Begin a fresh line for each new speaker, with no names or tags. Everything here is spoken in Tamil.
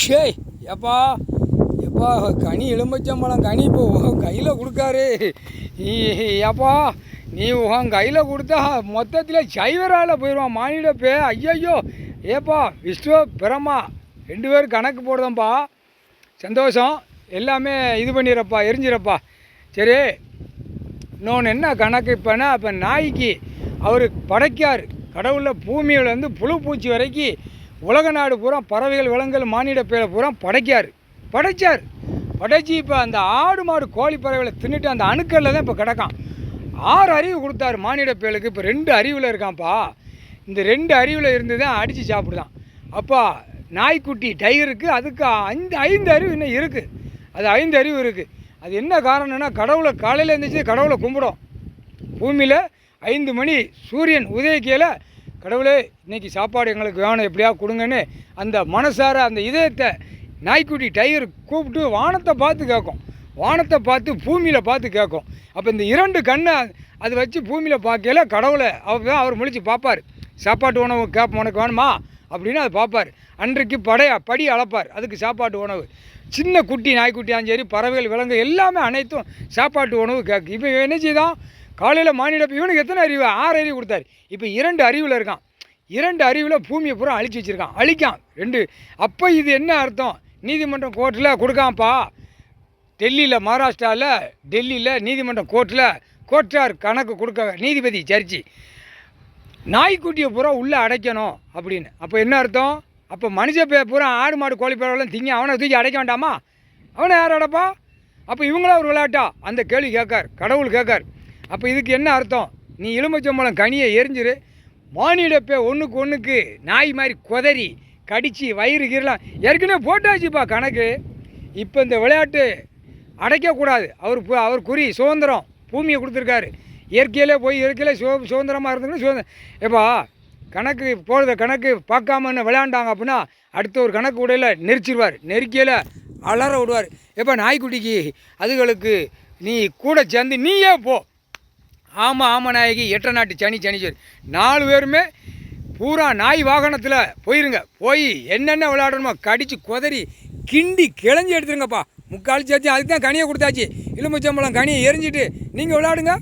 ஷேய் ஏப்பா எப்பா கனி எலுமிச்சம்பழம் கனி இப்போ கையில் கொடுக்காரு ஏப்பா நீ உன் கையில் கொடுத்தா மொத்தத்தில் சைவரால் போயிடுவான் மானிடப்பே ஐயையோ ஏப்பா விஷ்ணு பிரம்மா 2 பேரும் கணக்கு போடுதோம்ப்பா சந்தோஷம் எல்லாமே இது பண்ணிடுறப்பா எரிஞ்சிடப்பா சரி இன்னொன்று என்ன கணக்கு இப்போனா இப்போ நாய்க்கு அவர் படைக்கார் கடவுளில் பூமியிலேருந்து புழு பூச்சி வரைக்கும் உலக நாடு பூரா பறவைகள் விலங்குகள் மானிட பேரை பூரா படைச்சார் படைச்சி இப்போ அந்த ஆடு மாடு கோழி பறவைகளை தின்னுட்டு அந்த அணுக்களில் தான் இப்போ கிடக்கான் 6 அறிவு கொடுத்தாரு மானிட பேருக்கு இப்போ 2 அறிவில் இருக்கான்ப்பா இந்த 2 அறிவில் இருந்து தான் அடித்து சாப்பிடுதான் அப்பா நாய்க்குட்டி டைகருக்கு அதுக்கு 5 அறிவு இன்னும் இருக்குது அது 5 அறிவு இருக்குது அது என்ன காரணம்னா கடவுளை காலையில் இருந்துச்சு கடவுளை கும்பிடும் பூமியில் 5 மணி சூரியன் உதயக்கையில் கடவுளே இன்றைக்கி சாப்பாடு எங்களுக்கு வேணும் எப்படியா கொடுங்கன்னு அந்த மனசார அந்த இதயத்தை நாய்க்குட்டி டைகர் கூப்பிட்டு வானத்தை பார்த்து கேட்கும் வானத்தை பார்த்து பூமியில் பார்த்து கேட்கும் அப்போ இந்த 2 கண்ணை அது வச்சு பூமியில் பார்க்கல கடவுளை அவர் முழிச்சு பார்ப்பார் சாப்பாட்டு உணவு கேட்போம் உனக்கு வேணுமா அப்படின்னு அது பார்ப்பார் அன்றைக்கு படி அளப்பார் அதுக்கு சாப்பாட்டு உணவு சின்ன குட்டி நாய்க்குட்டியாலும் சரி பறவைகள் விலங்கு எல்லாமே அனைத்தும் சாப்பாட்டு உணவு கேட்கு இப்போ என்ன செய்தான் காலையில் மானிடப்ப இவனுக்கு எத்தனை அறிவு 6 அறிவு கொடுத்தாரு இப்போ 2 அறிவில் இருக்கான் 2 அறிவில் பூமியை பூரா அழிச்சு வச்சுருக்கான் அழிக்கான் 2 அப்போ இது என்ன அர்த்தம் நீதிமன்றம் கோர்ட்டில் கொடுக்காம்ப்பா டெல்லியில் மகாராஷ்டிராவில் டெல்லியில் நீதிமன்றம் கோர்ட்டார் கணக்கு கொடுக்க நீதிபதி ஜட்ஜி நாய்க்குட்டியை பூரா உள்ளே அடைக்கணும் அப்படின்னு அப்போ என்ன அர்த்தம் அப்போ மனுஷ பூரா ஆடு மாடு கோழி பறவைலாம் திங்க அவனை தூக்கி அடைக்க வேண்டாமா அவனை யார் அடைப்பா அப்போ இவங்களா ஒரு விளையாட்டா அந்த கேள்வி கேட்கார் கடவுள் கேட்கார் அப்போ இதுக்கு என்ன அர்த்தம் நீ எலுமிச்சம்பழம் கனியை எரிஞ்சிரு மானிடப்பே ஒன்றுக்கு நாய் மாதிரி குதறி கடித்து வயிறு கீரலாம் ஏற்கனவே போட்டாச்சுப்பா கணக்கு இப்போ இந்த விளையாட்டு அடைக்கக்கூடாது அவர் குறி சுதந்திரம் பூமியை கொடுத்துருக்காரு இயற்கையிலே போய் இயற்கையிலே சுதந்திரமாக இருந்துங்கன்னா எப்பா கணக்கு போடுற கணக்கு பார்க்காம விளையாண்டாங்க அப்படின்னா அடுத்த ஒரு கணக்கு உடையில் நெரிச்சிடுவார் நெருக்கியில் அலற விடுவார் எப்போ நாய்க்குட்டிக்கு அதுகளுக்கு நீ கூட சேர்ந்து நீயே போ ஆமாம் நாயகி 8 நாட்டு சனி சரி 4 பேருமே பூரா நாய் வாகனத்தில் போயிருங்க போய் என்னென்ன விளையாடணுமோ கடித்து குதறி கிண்டி கிளஞ்சி எடுத்துருங்கப்பா முக்கால் சேர்த்து அதுக்கு தான் கனியை கொடுத்தாச்சு எலுமிச்சம்பழம் கனியை எரிஞ்சிட்டு நீங்கள் விளையாடுங்க